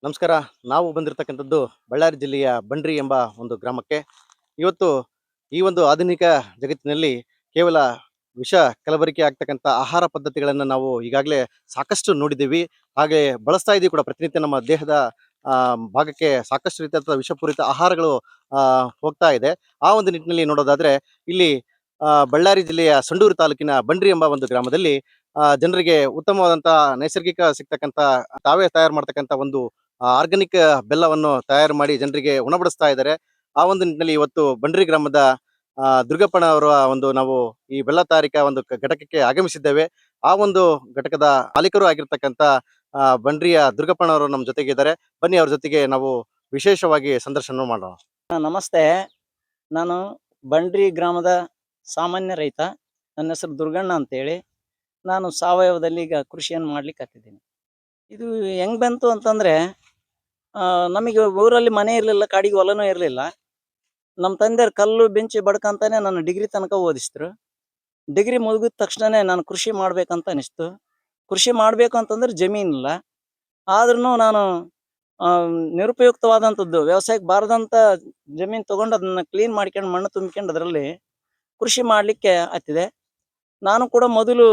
ನಮಸ್ಕಾರ. ನಾವು ಬಂದಿರತಕ್ಕಂಥದ್ದು ಬಳ್ಳಾರಿ ಜಿಲ್ಲೆಯ ಬಂಡ್ರಿ ಎಂಬ ಒಂದು ಗ್ರಾಮಕ್ಕೆ. ಇವತ್ತು ಈ ಒಂದು ಆಧುನಿಕ ಜಗತ್ತಿನಲ್ಲಿ ಕೇವಲ ವಿಷ ಕಲಬೆರಕೆ ಆಗ್ತಕ್ಕಂಥ ಆಹಾರ ಪದ್ಧತಿಗಳನ್ನ ನಾವು ಈಗಾಗಲೇ ಸಾಕಷ್ಟು ನೋಡಿದ್ದೀವಿ. ಹಾಗೆ ಬಳಸ್ತಾ ಇದ್ದೀವಿ ಕೂಡ. ಪ್ರತಿನಿತ್ಯ ನಮ್ಮ ದೇಹದ ಭಾಗಕ್ಕೆ ಸಾಕಷ್ಟು ರೀತಿಯಾದ ವಿಷಪೂರಿತ ಆಹಾರಗಳು ಹೋಗ್ತಾ ಇದೆ. ಆ ಒಂದು ನಿಟ್ಟಿನಲ್ಲಿ ನೋಡೋದಾದ್ರೆ ಇಲ್ಲಿ ಬಳ್ಳಾರಿ ಜಿಲ್ಲೆಯ ಸಂಡೂರು ತಾಲೂಕಿನ ಬಂಡ್ರಿ ಎಂಬ ಒಂದು ಗ್ರಾಮದಲ್ಲಿ ಜನರಿಗೆ ಉತ್ತಮವಾದಂಥ ನೈಸರ್ಗಿಕ ಸಿಗ್ತಕ್ಕಂಥ ತಾವೇ ತಯಾರು ಮಾಡ್ತಕ್ಕಂಥ ಒಂದು ಆರ್ಗಾನಿಕ್ ಬೆಲ್ಲವನ್ನು ತಯಾರು ಮಾಡಿ ಜನರಿಗೆ ಉಣಬಡಿಸ್ತಾ ಇದ್ದಾರೆ. ಆ ಒಂದು ನಿಟ್ಟಿನಲ್ಲಿ ಇವತ್ತು ಬಂಡ್ರಿ ಗ್ರಾಮದ ದುರ್ಗಪ್ಪನ ಅವರ ಒಂದು ನಾವು ಈ ಬೆಲ್ಲ ತಯಾರಿಕಾ ಒಂದು ಘಟಕಕ್ಕೆ ಆಗಮಿಸಿದ್ದೇವೆ. ಆ ಒಂದು ಘಟಕದ ಮಾಲೀಕರು ಆಗಿರ್ತಕ್ಕಂಥ ಬಂಡ್ರಿಯ ದುರ್ಗಪ್ಪನವರು ನಮ್ಮ ಜೊತೆಗೆ ಇದ್ದಾರೆ. ಬನ್ನಿ ಅವ್ರ ಜೊತೆಗೆ ನಾವು ವಿಶೇಷವಾಗಿ ಸಂದರ್ಶನ ಮಾಡೋಣ. ನಮಸ್ತೆ. ನಾನು ಬಂಡ್ರಿ ಗ್ರಾಮದ ಸಾಮಾನ್ಯ ರೈತ. ನನ್ನ ಹೆಸರು ದುರ್ಗಣ್ಣ ಅಂತೇಳಿ. ನಾನು ಸಾವಯವದಲ್ಲಿ ಈಗ ಕೃಷಿಯನ್ನು ಮಾಡ್ಲಿಕ್ಕೆ ಹತ್ತಿದ್ದೀನಿ. ಇದು ಹೆಂಗ್ ಬಂತು ಅಂತಂದ್ರೆ, ನಮಗೆ ಊರಲ್ಲಿ ಮನೆ ಇರಲಿಲ್ಲ, ಕಾಡಿಗೆ ಹೊಲನೂ ಇರಲಿಲ್ಲ. ನಮ್ಮ ತಂದೆಯವ್ರು ಕಲ್ಲು ಬೆಂಚಿ ಬಡ್ಕಂತಾನೆ ನನ್ನ ಡಿಗ್ರಿ ತನಕ ಓದಿಸಿದ್ರು. ಡಿಗ್ರಿ ಮುಗಿದ ತಕ್ಷಣನೇ ನಾನು ಕೃಷಿ ಮಾಡ್ಬೇಕಂತ ಅನಿಸ್ತು. ಕೃಷಿ ಮಾಡಬೇಕು ಅಂತಂದ್ರೆ ಜಮೀನಿಲ್ಲ. ಆದ್ರೂ ನಾನು ನಿರುಪಯುಕ್ತವಾದಂಥದ್ದು ವ್ಯವಸಾಯಕ್ಕೆ ಬಾರದಂಥ ಜಮೀನು ತಗೊಂಡು ಅದನ್ನ ಕ್ಲೀನ್ ಮಾಡ್ಕೊಂಡು ಮಣ್ಣು ತುಂಬಿಕೊಂಡು ಅದರಲ್ಲಿ ಕೃಷಿ ಮಾಡಲಿಕ್ಕೆ ಹತ್ತಿದೆ. ನಾನು ಕೂಡ ಮೊದಲು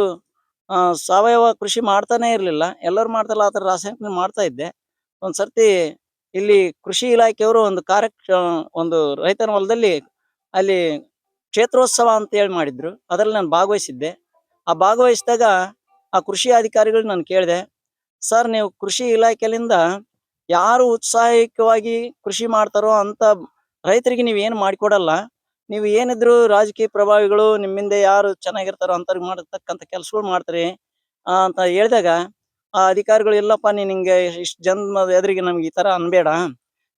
ಸಾವಯವ ಕೃಷಿ ಮಾಡ್ತಾನೆ ಇರಲಿಲ್ಲ. ಎಲ್ಲರೂ ಮಾಡ್ತಾರಲ್ಲ ಆ ಥರ ರಾಸಾಯನಿಕ ಮಾಡ್ತಾ ಇದ್ದೆ. ಒಂದು ಸರ್ತಿ ಇಲ್ಲಿ ಕೃಷಿ ಇಲಾಖೆಯವರು ಒಂದು ರೈತನ ಹೊಲದಲ್ಲಿ ಅಲ್ಲಿ ಕ್ಷೇತ್ರೋತ್ಸವ ಅಂತೇಳಿ ಮಾಡಿದ್ರು. ಅದರಲ್ಲಿ ನಾನು ಭಾಗವಹಿಸಿದ್ದೆ. ಆ ಭಾಗವಹಿಸಿದಾಗ ಆ ಕೃಷಿ ಅಧಿಕಾರಿಗಳು ನಾನು ಕೇಳಿದೆ, ಸರ್, ನೀವು ಕೃಷಿ ಇಲಾಖೆಯಿಂದ ಯಾರು ಉತ್ಸಾಹಿಕವಾಗಿ ಕೃಷಿ ಮಾಡ್ತಾರೋ ಅಂತ ರೈತರಿಗೆ ನೀವೇನು ಮಾಡಿಕೊಡಲ್ಲ. ನೀವು ಏನಿದ್ರು ರಾಜಕೀಯ ಪ್ರಭಾವಿಗಳು ನಿಮ್ಮಿಂದ ಯಾರು ಚೆನ್ನಾಗಿರ್ತಾರೋ ಅಂಥವ್ರಿಗೆ ಮಾಡತಕ್ಕಂಥ ಕೆಲಸಗಳು ಮಾಡ್ತಾರೆ ಅಂತ ಹೇಳಿದಾಗ, ಆ ಅಧಿಕಾರಿಗಳು, ಇಲ್ಲಪ್ಪ, ನಿನಗೆ ಇಷ್ಟು ಜನ್ಮದ ಎದುರಿಗೆ ನಮ್ಗೆ ಈ ಥರ ಅನ್ಬೇಡ,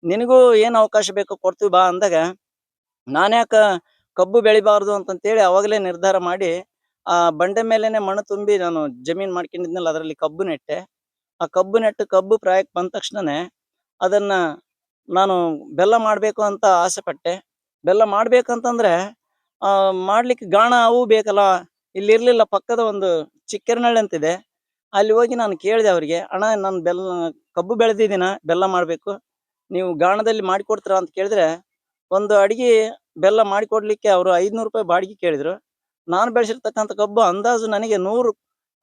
ನಿನಗೂ ಏನು ಅವಕಾಶ ಬೇಕೋ ಕೊಡ್ತೀವಿ ಬಾ ಅಂದಾಗ, ನಾನ್ಯಾಕ ಕಬ್ಬು ಬೆಳಿಬಾರ್ದು ಅಂತಂತೇಳಿ ಅವಾಗಲೇ ನಿರ್ಧಾರ ಮಾಡಿ ಆ ಬಂಡೆ ಮೇಲೇನೆ ಮಣ್ಣು ತುಂಬಿ ನಾನು ಜಮೀನು ಮಾಡ್ಕೊಂಡಿದ್ನಲ್ಲ, ಅದರಲ್ಲಿ ಕಬ್ಬು ನೆಟ್ಟೆ. ಆ ಕಬ್ಬು ನೆಟ್ಟು ಕಬ್ಬು ಪ್ರಾಯಕ್ಕೆ ಬಂದ ತಕ್ಷಣನೇ ಅದನ್ನ ನಾನು ಬೆಲ್ಲ ಮಾಡಬೇಕು ಅಂತ ಆಸೆ ಪಟ್ಟೆ. ಬೆಲ್ಲ ಮಾಡ್ಬೇಕಂತಂದ್ರೆ ಮಾಡ್ಲಿಕ್ಕೆ ಗಾಣ ಅವು ಬೇಕಲ್ಲ. ಇಲ್ಲಿ ಇರ್ಲಿಲ್ಲ. ಪಕ್ಕದ ಒಂದು ಚಿಕ್ಕೆರನಹಳ್ಳಿ ಅಂತಿದೆ, ಅಲ್ಲಿ ಹೋಗಿ ನಾನು ಕೇಳಿದೆ ಅವರಿಗೆ, ಅಣ್ಣ, ನಾನು ಕಬ್ಬು ಬೆಳೆದಿದ್ದೀನ, ಬೆಲ್ಲ ಮಾಡಬೇಕು, ನೀವು ಗಾಣದಲ್ಲಿ ಮಾಡಿಕೊಡ್ತೀರಾ ಅಂತ ಕೇಳಿದ್ರೆ, ಒಂದು ಅಡಿಗೆ ಬೆಲ್ಲ ಮಾಡಿಕೊಡ್ಲಿಕ್ಕೆ ಅವರು 500 ರೂಪಾಯಿ ಬಾಡಿಗೆ ಕೇಳಿದ್ರು. ನಾನು ಬೆಳೆಸಿರ್ತಕ್ಕಂಥ ಕಬ್ಬು ಅಂದಾಜು ನನಗೆ 100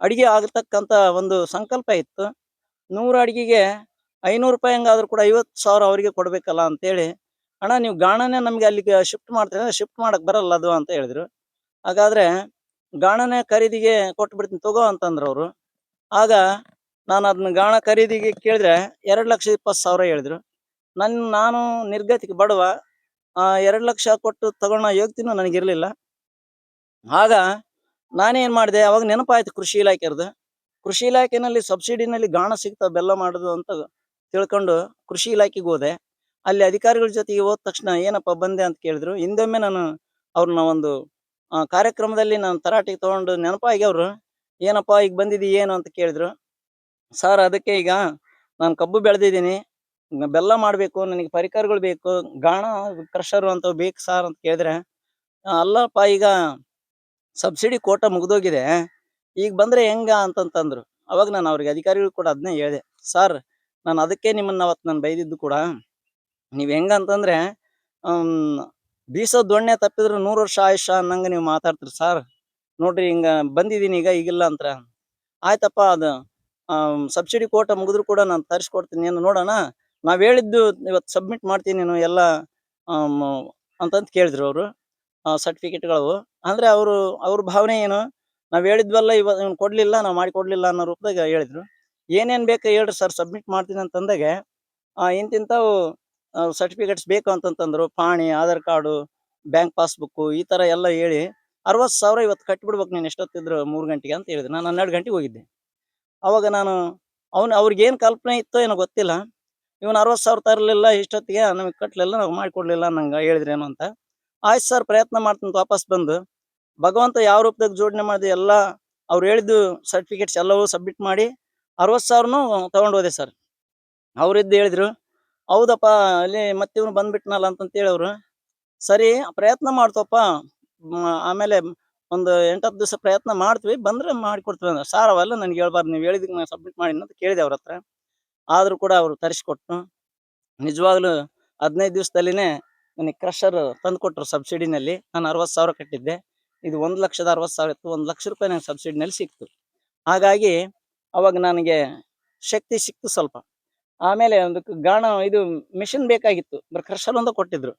ಅಡಿಗೆ ಆಗತಕ್ಕಂಥ ಒಂದು ಸಂಕಲ್ಪ ಇತ್ತು. 100 ಅಡಿಗೆಗೆ 500 ರೂಪಾಯಿ ಹಂಗಾದ್ರೂ ಕೂಡ 50,000 ಅವರಿಗೆ ಕೊಡ್ಬೇಕಲ್ಲ ಅಂತೇಳಿ, ಅಣ್ಣ, ನೀವು ಗಾಣನೇ ನಮ್ಗೆ ಅಲ್ಲಿಗೆ ಶಿಫ್ಟ್ ಮಾಡ್ತೀರಾ, ಶಿಫ್ಟ್ ಮಾಡಕ್ ಬರಲ್ಲ ಅದು ಅಂತ ಹೇಳಿದ್ರು. ಹಾಗಾದ್ರೆ ಗಾಣನೇ ಖರೀದಿಗೆ ಕೊಟ್ಟು ಬಿಡ್ತೀನಿ ತಗೋ ಅಂತಂದ್ರು ಅವರು. ಆಗ ನಾನು ಅದನ್ನ ಗಾಣ ಖರೀದಿಗೆ ಕೇಳಿದ್ರೆ 2,20,000 ಹೇಳಿದ್ರು. ನಾನು ನಿರ್ಗತಿಕ ಬಡವ, 2 ಲಕ್ಷ ಕೊಟ್ಟು ತಗೊಳ್ಳೋ ಯೋಗ್ಯತೆನೂ ನನಗಿರ್ಲಿಲ್ಲ. ಆಗ ನಾನೇನ್ ಮಾಡಿದೆ, ಅವಾಗ ನೆನಪಾಯ್ತು ಕೃಷಿ ಇಲಾಖೆಯವ್ರದ್ದು. ಕೃಷಿ ಇಲಾಖೆನಲ್ಲಿ ಸಬ್ಸಿಡಿನಲ್ಲಿ ಗಾಣ ಸಿಗ್ತಾವ ಬೆಲ್ಲ ಮಾಡೋದು ಅಂತ ತಿಳ್ಕೊಂಡು ಕೃಷಿ ಇಲಾಖೆಗೆ ಹೋದೆ. ಅಲ್ಲಿ ಅಧಿಕಾರಿಗಳ ಜೊತೆಗೆ ಹೋದ ತಕ್ಷಣ, ಏನಪ್ಪ ಬಂದೆ ಅಂತ ಕೇಳಿದ್ರು. ಹಿಂದೊಮ್ಮೆ ನಾನು ಅವ್ರನ್ನ ಒಂದು ಕಾರ್ಯಕ್ರಮದಲ್ಲಿ ನಾನು ತರಾಟೆಗೆ ತಗೊಂಡು ನೆನಪಾಗಿ ಅವರು, ಏನಪ್ಪ ಈಗ ಬಂದಿದ್ದಿ ಏನು ಅಂತ ಕೇಳಿದ್ರು. ಸರ್, ಅದಕ್ಕೆ ಈಗ ನಾನು ಕಬ್ಬು ಬೆಳೆದಿದ್ದೀನಿ, ಬೆಲ್ಲ ಮಾಡಬೇಕು, ನನಗೆ ಪರಿಕರಗಳು ಬೇಕು, ಗಾಣ, ಕ್ರಷರು ಅಂತವು ಬೇಕು ಸಾರ್ ಅಂತ ಕೇಳಿದ್ರೆ, ಅಲ್ಲಪ್ಪ, ಈಗ ಸಬ್ಸಿಡಿ ಕೋಟ ಮುಗ್ದೋಗಿದೆ, ಈಗ ಬಂದ್ರೆ ಹೆಂಗ ಅಂತಂತಂದ್ರು. ಅವಾಗ ನಾನು ಅವ್ರಿಗೆ ಅಧಿಕಾರಿಗಳು ಕೂಡ ಅದನ್ನೇ ಹೇಳಿದೆ, ಸರ್, ನಾನು ಅದಕ್ಕೆ ನಿಮ್ಮನ್ನ ಅವತ್ತು ನಾನು ಬೈದಿದ್ದು ಕೂಡ, ನೀವ್ ಹೆಂಗಂತಂದ್ರೆ ಬೀಸೋ ದೊಣ್ಣೆ ತಪ್ಪಿದ್ರು 100 ವರ್ಷ ಆಯುಷ್ಯ ಅನ್ನಂಗ ನೀವು ಮಾತಾಡ್ತೀರಿ ಸರ್. ನೋಡ್ರಿ, ಹಿಂಗ ಬಂದಿದ್ದೀನಿ ಈಗ, ಈಗಿಲ್ಲ ಅಂತ. ಆಯ್ತಪ್ಪ, ಅದು ಸಬ್ಸಿಡಿ ಕೋಟ ಮುಗಿದ್ರು ಕೂಡ ನಾನು ತರಿಸ್ಕೊಡ್ತೀನಿ, ಏನು ನೋಡೋಣ, ನಾವ್ ಹೇಳಿದ್ದು ಇವತ್ತು ಸಬ್ಮಿಟ್ ಮಾಡ್ತೀನಿ ನೀನು ಎಲ್ಲ ಅಂತಂತ ಕೇಳಿದ್ರು ಅವರು. ಸರ್ಟಿಫಿಕೇಟ್ಗಳು ಅಂದ್ರೆ ಅವ್ರ ಭಾವನೆ ಏನು, ನಾವ್ ಹೇಳಿದ್ವಲ್ಲ ಇವ್ನು ಕೊಡ್ಲಿಲ್ಲ, ನಾವು ಮಾಡಿ ಕೊಡ್ಲಿಲ್ಲ ಅನ್ನೋ ರೂಪದಾಗ ಹೇಳಿದ್ರು. ಏನೇನ್ ಬೇಕು ಹೇಳ್ರಿ ಸರ್, ಸಬ್ಮಿಟ್ ಮಾಡ್ತೀನಿ ಅಂತಂದಾಗ, ಇಂತಿಂತಾವು ಸರ್ಟಿಫಿಕೇಟ್ಸ್ ಬೇಕು ಅಂತಂತಂದ್ರು. ಪಾಣಿ, ಆಧಾರ್ ಕಾರ್ಡು, ಬ್ಯಾಂಕ್ ಪಾಸ್ಬುಕ್, ಈ ತರ ಎಲ್ಲ ಹೇಳಿ 60,000 ಇವತ್ತು ಕಟ್ಟಿಬಿಡ್ಬೇಕು ನೀನು ಎಷ್ಟೊತ್ತಿದ್ರು 3 ಗಂಟೆಗೆ ಅಂತ ಹೇಳಿದ್ರು. ನಾನು 12 ಗಂಟೆಗೆ ಹೋಗಿದ್ದೆ. ಅವಾಗ ನಾನು ಅವ್ರಿಗೆ ಏನ್ ಕಲ್ಪನೆ ಇತ್ತೋ ಏನೋ ಗೊತ್ತಿಲ್ಲ, ಇವನು 60,000 ತರಲಿಲ್ಲ ಇಷ್ಟೊತ್ತಿಗೆ, ನಮಗೆ ಕಟ್ಲಿಲ್ಲ, ನಾವು ಮಾಡಿಕೊಡ್ಲಿಲ್ಲ ನಂಗೆ ಹೇಳಿದ್ರೇನು ಅಂತ. ಆಯ್ತು ಸರ್, ಪ್ರಯತ್ನ ಮಾಡ್ತೀನಿ ವಾಪಸ್ ಬಂದು. ಭಗವಂತ ಯಾವ ರೂಪದಾಗ ಜೋಡಣೆ ಮಾಡಿದೆ, ಎಲ್ಲ ಅವ್ರು ಹೇಳಿದ್ದು ಸರ್ಟಿಫಿಕೇಟ್ಸ್ ಎಲ್ಲವೂ ಸಬ್ಮಿಟ್ ಮಾಡಿ 60,000 ತಗೊಂಡು ಹೋದೆ ಸರ್. ಅವ್ರಿದ್ದು ಹೇಳಿದ್ರು, ಹೌದಪ್ಪ, ಅಲ್ಲಿ ಮತ್ತೆ ಇವನು ಬಂದ್ಬಿಟ್ನಲ್ಲ ಅಂತಂತೇಳಿ ಅವರು, ಸರಿ ಪ್ರಯತ್ನ ಮಾಡ್ತಪ್ಪ, ಆಮೇಲೆ ಒಂದು 8-10 ದಿವಸ ಪ್ರಯತ್ನ ಮಾಡ್ತೀವಿ, ಬಂದ್ರೆ ಮಾಡಿಕೊಡ್ತೀವಿ ಅಂದ್ರೆ. ಸಾರ್, ಅವೆಲ್ಲ ನನಗೆ ಹೇಳ್ಬಾರ್ದು, ನೀವು ಹೇಳಿದಕ್ಕೆ ನಾನು ಸಬ್ಮಿಟ್ ಮಾಡೀನಿ ಅಂತ ಕೇಳಿದೆ ಅವ್ರ ಹತ್ರ. ಆದರೂ ಕೂಡ ಅವರು ತರಿಸಿಕೊಟ್ರು. ನಿಜವಾಗ್ಲೂ 15 ದಿವಸದಲ್ಲಿನೇ ನನಗೆ ಕ್ರಷರ್ ತಂದುಕೊಟ್ರು ಸಬ್ಸಿಡಿನಲ್ಲಿ. ನಾನು 60,000 ಕಟ್ಟಿದ್ದೆ. ಇದು 1,60,000 ಇತ್ತು. ₹1,00,000 ನನಗೆ ಸಬ್ಸಿಡಿನಲ್ಲಿ ಸಿಕ್ತು. ಹಾಗಾಗಿ ಅವಾಗ ನನಗೆ ಶಕ್ತಿ ಸಿಕ್ತು ಸ್ವಲ್ಪ. ಆಮೇಲೆ ಅದಕ್ಕೆ ಇದು ಮಿಷಿನ್ ಬೇಕಾಗಿತ್ತು. ಬರೀ ಕ್ರಷರ್ ಒಂದು ಕೊಟ್ಟಿದ್ರು.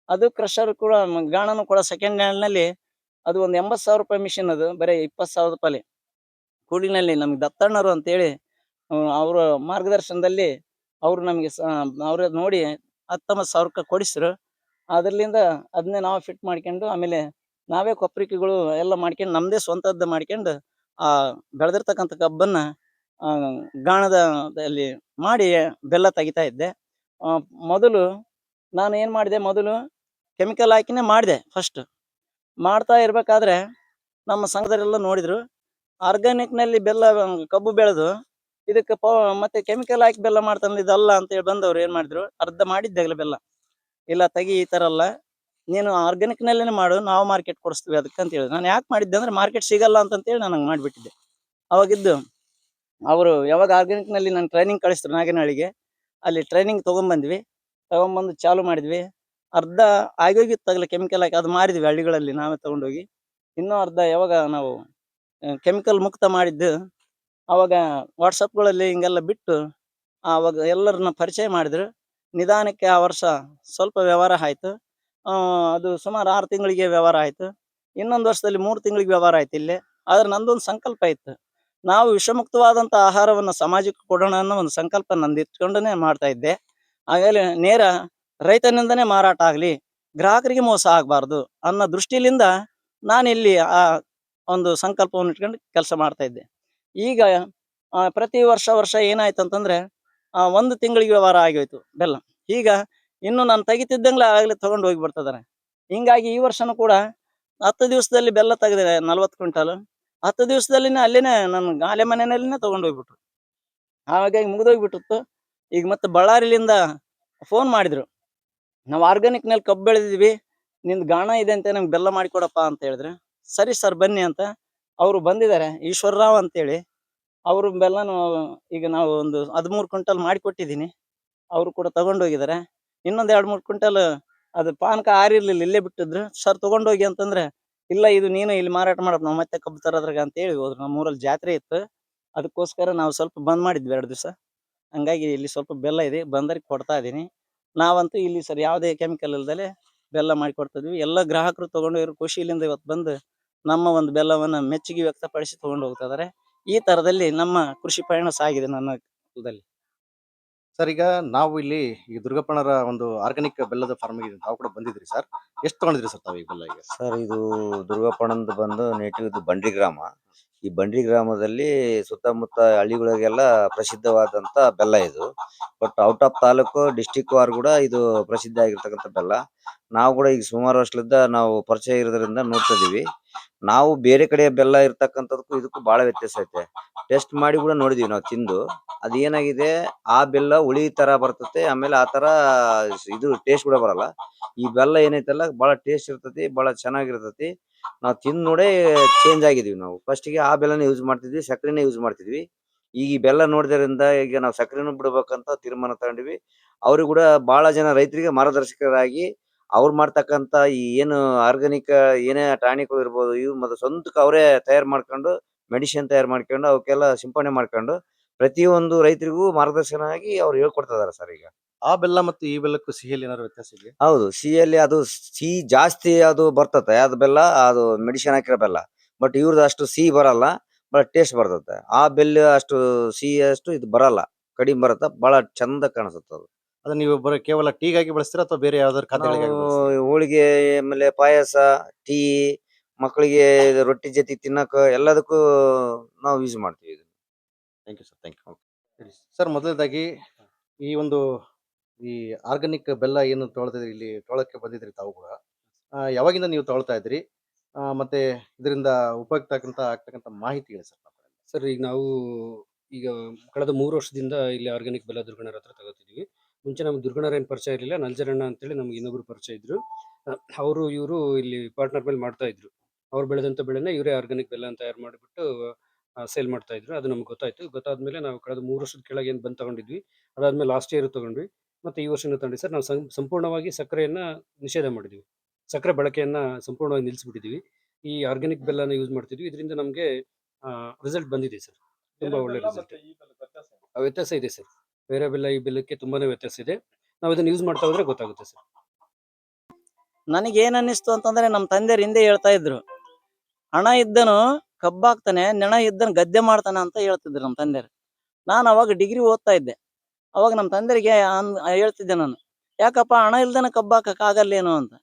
ಅದು ಕ್ರಷರ್ ಕೂಡ ಗಾಣನು ಕೂಡ ಸೆಕೆಂಡ್ ಹ್ಯಾಂಡ್‌ನಲ್ಲಿ ಅದು ಒಂದು ₹80,000 ಮಿಷಿನ್ ಅದು. ಬರೀ ₹20,000 ಕೂಲಿನಲ್ಲಿ ನಮ್ಗೆ ದತ್ತಣ್ಣರು ಅಂತೇಳಿ ಅವರ ಮಾರ್ಗದರ್ಶನದಲ್ಲಿ ಅವರು ನಮಗೆ ಅವ್ರು ನೋಡಿ 19,000ಕ್ಕೆ ಕೊಡಿಸ್ರು. ಅದ್ರಲಿಂದ ಅದನ್ನೇ ನಾವು ಫಿಟ್ ಮಾಡ್ಕೊಂಡು ಆಮೇಲೆ ನಾವೇ ಕೊಪ್ರಿಕೆಗಳು ಎಲ್ಲ ಮಾಡ್ಕೊಂಡು ನಮ್ಮದೇ ಸ್ವಂತದ್ದು ಮಾಡ್ಕೊಂಡು ಆ ಬೆಳೆದಿರ್ತಕ್ಕಂಥ ಕಬ್ಬನ್ನ ಆ ಗಾಣದಲ್ಲಿ ಮಾಡಿ ಬೆಲ್ಲ ತೆಗಿತಾ ಇದ್ದೆ. ಮೊದಲು ನಾನು ಏನು ಮಾಡಿದೆ, ಮೊದಲು ಕೆಮಿಕಲ್ ಹಾಕಿನೇ ಮಾಡಿದೆ ಫಸ್ಟ್. ಮಾಡ್ತಾ ಇರ್ಬೇಕಾದ್ರೆ ನಮ್ಮ ಸಂಘದವರೆಲ್ಲ ನೋಡಿದ್ರು. ಆರ್ಗಾನಿಕ್‌ನಲ್ಲಿ ಬೆಲ್ಲ ಕಬ್ಬು ಬೆಳೆದು ಇದಕ್ಕೆ ಮತ್ತೆ ಕೆಮಿಕಲ್ ಹಾಕಿ ಬೆಲ್ಲ ಮಾಡ್ತಾನಲ್ಲ ಇದಲ್ಲ ಅಂತೇಳಿ ಬಂದವ್ರು ಏನು ಮಾಡಿದ್ರು, ಅರ್ಧ ಮಾಡಿದ್ದೆ ಬೆಲ್ಲ. ಇಲ್ಲ ತೆಗಿ ಈ ಥರ ಅಲ್ಲ, ನೀನು ಆರ್ಗಾನಿಕ್‌ನಲ್ಲೇನೆ ಮಾಡು, ನಾವು ಮಾರ್ಕೆಟ್ ಕೊಡಿಸ್ತೀವಿ ಅದಕ್ಕೆ ಅಂತ ಹೇಳಿದ್ರು. ನಾನು ಯಾಕೆ ಮಾಡಿದ್ದೆ ಅಂದ್ರೆ ಮಾರ್ಕೆಟ್ ಸಿಗಲ್ಲ ಅಂತಂತೇಳಿ ನಾನು ಹಂಗೆ ಮಾಡಿಬಿಟ್ಟಿದ್ದೆ. ಅವಾಗಿದ್ದು ಅವರು ಯಾವಾಗ ಆರ್ಗಾನಿಕ್‌ನಲ್ಲಿ ನನ್ನ ಟ್ರೈನಿಂಗ್ ಕಳಿಸಿದ್ರು ನಾಗೇನಹಳ್ಳಿಗೆ, ಅಲ್ಲಿ ಟ್ರೈನಿಂಗ್ ತೊಗೊಂಬಂದ್ವಿ. ತಗೊಂಬಂದು ಚಾಲು ಮಾಡಿದ್ವಿ. ಅರ್ಧ ಆಗೋಗಿತ್ತಾಗಲೇ ಕೆಮಿಕಲ್ ಹಾಕಿ ಅದು ಮಾರಿದ್ವಿ ಹಳ್ಳಿಗಳಲ್ಲಿ ನಾವೇ ತಗೊಂಡೋಗಿ. ಇನ್ನೂ ಅರ್ಧ ಯಾವಾಗ ನಾವು ಕೆಮಿಕಲ್ ಮುಕ್ತ ಮಾಡಿದ್ದು, ಆವಾಗ ವಾಟ್ಸಪ್‌ಗಳಲ್ಲಿ ಹಿಂಗೆಲ್ಲ ಬಿಟ್ಟು ಆವಾಗ ಎಲ್ಲರನ್ನ ಪರಿಚಯ ಮಾಡಿದ್ರು. ನಿಧಾನಕ್ಕೆ ಆ ವರ್ಷ ಸ್ವಲ್ಪ ವ್ಯವಹಾರ ಆಯ್ತು. ಅದು ಸುಮಾರು 6 ತಿಂಗಳಿಗೆ ವ್ಯವಹಾರ ಆಯ್ತು. ಇನ್ನೊಂದು ವರ್ಷದಲ್ಲಿ 3 ತಿಂಗಳಿಗೆ ವ್ಯವಹಾರ ಆಯ್ತು ಇಲ್ಲೇ. ಆದ್ರೆ ನಂದೊಂದು ಸಂಕಲ್ಪ ಇತ್ತು. ನಾವು ವಿಷಮುಕ್ತವಾದಂಥ ಆಹಾರವನ್ನು ಸಮಾಜಕ್ಕೆ ಕೊಡೋಣ ಅನ್ನೋ ಒಂದು ಸಂಕಲ್ಪ ನಂದು ಇಟ್ಕೊಂಡೇ ಮಾಡ್ತಾ ಇದ್ದೆ. ಆಮೇಲೆ ನೇರ ರೈತನಿಂದನೇ ಮಾರಾಟ ಆಗಲಿ, ಗ್ರಾಹಕರಿಗೆ ಮೋಸ ಆಗಬಾರ್ದು ಅನ್ನೋ ದೃಷ್ಟಿಲಿಂದ ನಾನಿಲ್ಲಿ ಆ ಒಂದು ಸಂಕಲ್ಪವನ್ನು ಇಟ್ಕೊಂಡು ಕೆಲಸ ಮಾಡ್ತಾ ಇದ್ದೆ. ಈಗ ಪ್ರತಿ ವರ್ಷ ಏನಾಯ್ತು ಅಂತಂದ್ರೆ 1 ತಿಂಗಳಿಗೆ ವ್ಯವಹಾರ ಆಗೋಯ್ತು ಬೆಲ್ಲ. ಈಗ ಇನ್ನು ನಾನು ತೆಗಿತಿದ್ದಂಗ್ಲೇ ಆಗಲೇ ತಗೊಂಡು ಹೋಗಿ ಬಿಡ್ತಿದಾರೆ. ಹಿಂಗಾಗಿ ಈ ವರ್ಷನೂ ಕೂಡ 10 ದಿವಸದಲ್ಲಿ ಬೆಲ್ಲ ತೆಗೆದೆ 40 ಕ್ವಿಂಟಾಲು. 10 ದಿವಸದಲ್ಲಿನೇ ಅಲ್ಲೇನೇ ನನ್ನ ಆಲೆ ಮನೆಯಲ್ಲಿನೇ ತಗೊಂಡು ಹೋಗ್ಬಿಟ್ರು. ಹಾಗಾಗಿ ಮುಗಿದೋಗ್ಬಿಟ್ಟಿತ್ತು. ಈಗ ಮತ್ತೆ ಬಳ್ಳಾರಿಲಿಂದ ಫೋನ್ ಮಾಡಿದ್ರು. ನಾವು ಆರ್ಗಾನಿಕ್‌ನಲ್ಲಿ ಕಬ್ಬು ಬೆಳೆದಿದ್ವಿ. ನಿಂದು ಗಾಣ ಇದೆ ಅಂತೆ ನಮ್ಗೆ ಬೆಲ್ಲ ಮಾಡಿಕೊಡಪ್ಪ ಅಂತ ಹೇಳಿದ್ರು. ಸರಿ ಸರ್ ಬನ್ನಿ ಅಂತ. ಅವರು ಬಂದಿದ್ದಾರೆ ಈಶ್ವರರಾವ್ ಅಂತೇಳಿ. ಅವರು ಬೆಲ್ಲನು ಈಗ ನಾವು ಒಂದು 13 ಕ್ವಿಂಟಲ್ ಮಾಡಿಕೊಟ್ಟಿದ್ದೀನಿ. ಅವರು ಕೂಡ ತಗೊಂಡೋಗಿದ್ದಾರೆ. ಇನ್ನೊಂದು 2, 3 ಕ್ವಿಂಟಲ್ ಅದು ಪಾನಕ ಆರಿರ್ಲಿಲ್ಲ ಇಲ್ಲೇ ಬಿಟ್ಟಿದ್ರು. ಸರ್ ತಗೊಂಡೋಗಿ ಅಂತಂದ್ರೆ, ಇಲ್ಲ ಇದು ನೀನು ಇಲ್ಲಿ ಮಾರಾಟ ಮಾಡಪ್ಪ ನಾವು ಮತ್ತೆ ಕಬ್ಬು ತರೋದ್ರಾಗ ಅಂತೇಳಿ ಹೋದ್ರು. ನಮ್ಮೂರಲ್ಲಿ ಜಾತ್ರೆ ಇತ್ತು. ಅದಕ್ಕೋಸ್ಕರ ನಾವು ಸ್ವಲ್ಪ ಬಂದ್ ಮಾಡಿದ್ವಿ 2 ದಿವಸ. ಹಂಗಾಗಿ ಇಲ್ಲಿ ಸ್ವಲ್ಪ ಬೆಲ್ಲ ಇದೆ. ಬಂದೋರಿಗೆ ಕೊಡ್ತಾ ಇದೀನಿ. ನಾವಂತೂ ಇಲ್ಲಿ ಸರ್ ಯಾವುದೇ ಕೆಮಿಕಲ್ ಇಲ್ದಲೆ ಬೆಲ್ಲ ಮಾಡಿಕೊಡ್ತಿದ್ವಿ. ಎಲ್ಲ ಗ್ರಾಹಕರು ತಗೊಂಡೋಗಿರೋ ಖುಷಿಲಿಂದ ಇವತ್ತು ಬಂದು ನಮ್ಮ ಒಂದು ಬೆಲ್ಲವನ್ನ ಮೆಚ್ಚುಗೆ ವ್ಯಕ್ತಪಡಿಸಿ ತಗೊಂಡು ಹೋಗ್ತಾ ಇದಾರೆ. ಈ ತರದಲ್ಲಿ ನಮ್ಮ ಕೃಷಿ ಪಯಣ ಸಾಗಿದೆ ನನ್ನ ಹೊಲದಲ್ಲಿ. ಸರ್ ಈಗ ನಾವು ಇಲ್ಲಿ ಈ ದುರ್ಗಪ್ಪಣ್ಣರ ಒಂದು ಆರ್ಗಾನಿಕ್ ಬೆಲ್ಲದ ಫಾರ್ಮಿಗೆ ತಾವು ಕೂಡ ಬಂದಿದ್ರಿ ಸರ್. ಎಷ್ಟು ತಗೊಂಡಿದ್ರಿ ಸರ್ ತಾವು ಈ ಬೆಲ್ಲ ಈಗ? ಸರ್ ಇದು ದುರ್ಗಪ್ಪಣ್ಣಂದು ಬಂದು ನೇಟಿವ್ ಇದು ಬಂಡ್ರಿ ಗ್ರಾಮ. ಈ ಬಂಡ್ರಿ ಗ್ರಾಮದಲ್ಲಿ ಸುತ್ತಮುತ್ತ ಹಳ್ಳಿಗಳಿಗೆಲ್ಲ ಪ್ರಸಿದ್ಧವಾದಂತ ಬೆಲ್ಲ ಇದು. But out of taluk district war ಕೂಡ ಇದು ಪ್ರಸಿದ್ಧ ಆಗಿರ್ತಕ್ಕಂಥ ಬೆಲ್ಲ. ನಾವು ಕೂಡ ಈಗ ಸುಮಾರು ವರ್ಷದಿಂದ ನಾವು ಪರಿಚಯ ಇರೋದ್ರಿಂದ ನೋಡ್ತಾ ಇದೀವಿ. ನಾವು ಬೇರೆ ಕಡೆ ಬೆಲ್ಲ ಇರ್ತಕ್ಕಂಥದಕ್ಕೂ ಇದಕ್ಕೂ ಬಹಳ ವ್ಯತ್ಯಾಸ ಐತೆ. ಟೆಸ್ಟ್ ಮಾಡಿ ಕೂಡ ನೋಡಿದೀವಿ ನಾವು ತಿಂದು. ಅದೇನಾಗಿದೆ ಆ ಬೆಲ್ಲ ಹುಳಿ ತರ ಬರ್ತತೆ, ಆಮೇಲೆ ಆ ತರ ಇದು ಟೇಸ್ಟ್ ಕೂಡ ಬರಲ್ಲ. ಈ ಬೆಲ್ಲ ಏನೈತಲ್ಲ ಬಹಳ ಟೇಸ್ಟ್ ಇರ್ತತಿ, ಬಹಳ ಚೆನ್ನಾಗಿರ್ತತಿ. ನಾವು ತಿಂದ್ ನೋಡೇ ಚೇಂಜ್ ಆಗಿದೀವಿ ನಾವು. ಫಸ್ಟಿಗೆ ಆ ಬೆಲ್ಲನೇ ಯೂಸ್ ಮಾಡ್ತಿದ್ವಿ, ಸಕ್ಕರೆನೇ ಯೂಸ್ ಮಾಡ್ತಿದ್ವಿ. ಈಗ ಈ ಬೆಲ್ಲ ನೋಡಿದ್ರಿಂದ ಈಗ ನಾವು ಸಕ್ಕರೆನೂ ಬಿಡ್ಬೇಕಂತ ತೀರ್ಮಾನ ತಗೊಂಡ್ವಿ. ಅವ್ರು ಕೂಡ ಬಹಳ ಜನ ರೈತರಿಗೆ ಮಾರ್ಗದರ್ಶಕರಾಗಿ ಅವ್ರು ಮಾಡ್ತಕ್ಕಂತ ಈ ಏನು ಆರ್ಗಾನಿಕ್ ಏನೇ ಟಾನಿಕ್‌ಗಳು ಇರ್ಬೋದು, ಇವು ಮತ್ತೆ ಸ್ವಂತಕ್ಕೆ ಅವರೇ ತಯಾರು ಮಾಡ್ಕೊಂಡು ಮೆಡಿಸಿನ್ ತಯಾರು ಮಾಡ್ಕೊಂಡು ಅವಕ್ಕೆಲ್ಲ ಸಿಂಪಡಣೆ ಮಾಡ್ಕೊಂಡು ಪ್ರತಿಯೊಂದು ರೈತರಿಗೂ ಮಾರ್ಗದರ್ಶನ ಆಗಿ ಅವ್ರು ಹೇಳ್ಕೊಡ್ತಾ ಇದಾರೆ ಸರ್ ಈಗ. ಆ ಬೆಲ್ಲ ಮತ್ತು ಈ ಬೆಲ್ಲಕ್ಕೂ ಸಿಹಿಯಲ್ಲಿ ಏನಾದ್ರು ವ್ಯತ್ಯಾಸ ಇದೆಯಾ? ಹೌದು. ಸಿಹಿಯಲ್ಲಿ ಅದು ಸಿಹಿ ಜಾಸ್ತಿ ಅದು ಬರ್ತತೆ. ಅದು ಬೆಲ್ಲ ಅದು ಮೆಡಿಸಿನ್ ಹಾಕಿರೋ ಬೆಲ್ಲ. ಬಟ್ ಇವ್ರದ್ದು ಅಷ್ಟು ಸಿಹಿ ಬರಲ್ಲ. ಬಟ್ ಟೇಸ್ಟ್ ಬರ್ತತೆ. ಆ ಬೆಲ್ಲ ಅಷ್ಟು ಸಿಹಿಯಷ್ಟು ಇದು ಬರಲ್ಲ. ಕಡಿಮೆ ಬರತ್ತ. ಬಹಳ ಚಂದ ಕಾಣಿಸುತ್ತೆ ಅದು. ಅದನ್ನ ನೀವು ಬರೀ ಕೇವಲ ಟೀಗಾಗಿ ಬಳಸ್ತೀರಾ ಅಥವಾ ಬೇರೆ ಯಾವ್ದಾದ್ರು ನಾವು ಖಾದ್ಯಗಳಿಗಾಗಿ ಬಳಸ್ತೀರಾ? ಹೋಳಿಗೆ ಆಮೇಲೆ ಪಾಯಸ, ಟೀ, ಮಕ್ಕಳಿಗೆ ಇದು ರೊಟ್ಟಿ ಜೊತೆ ತಿನ್ನಕ ಎಲ್ಲದಕ್ಕೂ ನಾವು ಯೂಸ್ ಮಾಡ್ತೀವಿ ಇದನ್ನ. Thank you sir. Thank you. ಹೇಳಿ ಸರ್, ಮೊದಲನೇದಾಗಿ ಈ ಒಂದು ಈ ಆರ್ಗಾನಿಕ್ ಬೆಲ್ಲ ಏನು ತೊಗೊಳ್ತಿದ್ರಿ, ಇಲ್ಲಿ ತೊಗೊಳಕ್ಕೆ ಬಂದಿದ್ರಿ ತಾವು ಕೂಡ. ಯಾವಾಗಿಂದ ನೀವು ತೊಗೊಳ್ತಾ ಇದ್ರಿ? ಮತ್ತೆ ಇದರಿಂದ ಉಪಯುಕ್ತ ಆಗ್ತಕ್ಕಂಥ ಮಾಹಿತಿ ಹೇಳಿ ಸರ್. ಸರ್ ಈಗ ನಾವು ಈಗ ಕಳೆದ 3 ವರ್ಷದಿಂದ ಇಲ್ಲಿ ಆರ್ಗಾನಿಕ್ ಬೆಲ್ಲ ದುರ್ಗಣ್ಣರ ಹತ್ರ ತಗೋತಿದೀವಿ. ಮುಂಚೆ ನಮ್ಗೆ ದುರ್ಗಣ್ಣರ ಏನು ಪರಿಚಯ ಇರಲಿಲ್ಲ. ನಲ್ಜರಣ್ಣ ಅಂತೇಳಿ ನಮ್ಗೆ ಇನ್ನೊಬ್ರು ಪರಿಚಯ ಇದ್ರು. ಅವರು ಇವರು ಇಲ್ಲಿ ಪಾರ್ಟ್ನರ್ ಮೇಲೆ ಮಾಡ್ತಾ ಇದ್ರು. ಅವ್ರು ಬೆಳೆದಂತ ಬೆಳೆನ ಇವರೇ ಆರ್ಗಾನಿಕ್ ಬೆಲ್ಲ ಅಂತ ತಯಾರು ಮಾಡಿಬಿಟ್ಟು ಸೇಲ್ ಮಾಡ್ತಾ ಇದ್ರು. ಅದು ನಮ್ಗೆ ಗೊತ್ತಾಯ್ತು. ಗೊತ್ತಾದ್ಮೇಲೆ ನಾವು ಕಳೆದ 3 ವರ್ಷದ ಕೆಳಗೆ ಏನು ಬಂದು ತಗೊಂಡಿದ್ವಿ. ಅದಾದ್ಮೇಲೆ ಲಾಸ್ಟ್ ಇಯರ್ ತಗೊಂಡ್ವಿ. ಮತ್ತೆ ಈ ವರ್ಷನೂ ತಗೊಂಡ್ವಿ ಸರ್. ನಾವು ಸಂಪೂರ್ಣವಾಗಿ ಸಕ್ಕರೆಯನ್ನ ನಿಷೇಧ ಮಾಡಿದ್ವಿ. ಸಕ್ಕರೆ ಬಳಕೆಯನ್ನ ಸಂಪೂರ್ಣವಾಗಿ ನಿಲ್ಲಿಸ್ಬಿಟ್ಟಿದೀವಿ. ಈ ಆರ್ಗಾನಿಕ್ ಬೆಲ್ಲನ ಯೂಸ್ ಮಾಡ್ತಿದ್ವಿ. ಇದರಿಂದ ನಮಗೆ ರಿಸಲ್ಟ್ ಬಂದಿದೆ ಸರ್. ತುಂಬಾ ಒಳ್ಳೆ ರಿಸಲ್ಟ್. ವ್ಯತ್ಯಾಸ ಇದೆ ಸರ್. ಬೇರೆ ಬೆಲ್ಲ ಈ ಬೆಲ್ಲಕ್ಕೆ ತುಂಬಾನೇ ವ್ಯತ್ಯಾಸ ಇದೆ. ನಾವು ಇದನ್ನ ಯೂಸ್ ಮಾಡ್ತಾ ಹೋದ್ರೆ ಗೊತ್ತಾಗುತ್ತೆ ಸರ್. ನನಗೆ ಏನ್ ಅನ್ನಿಸ್ತು ಅಂತಂದ್ರೆ ನಮ್ಮ ತಂದೆಯರು ಹಿಂದೆ ಹೇಳ್ತಾ ಇದ್ರು, ಹಣ ಇದ್ದನು ಕಬ್ಬಾಗ್ತಾನೆ, ನೆಣ ಇದ್ದನು ಗದ್ದೆ ಮಾಡ್ತಾನೆ ಅಂತ ಹೇಳ್ತಿದ್ರು ನಮ್ಮ ತಂದೆಯರು. ನಾನು ಅವಾಗ ಡಿಗ್ರಿ ಓದ್ತಾ ಇದ್ದೆ. ಅವಾಗ ನಮ್ಮ ತಂದೆಯರಿಗೆ ಹೇಳ್ತಿದ್ದೆ ನಾನು, ಯಾಕಪ್ಪ ಹಣ ಇಲ್ದನ ಕಬ್ಬಾಕಕ್ ಆಗಲ್ಲೇನು ಅಂತ.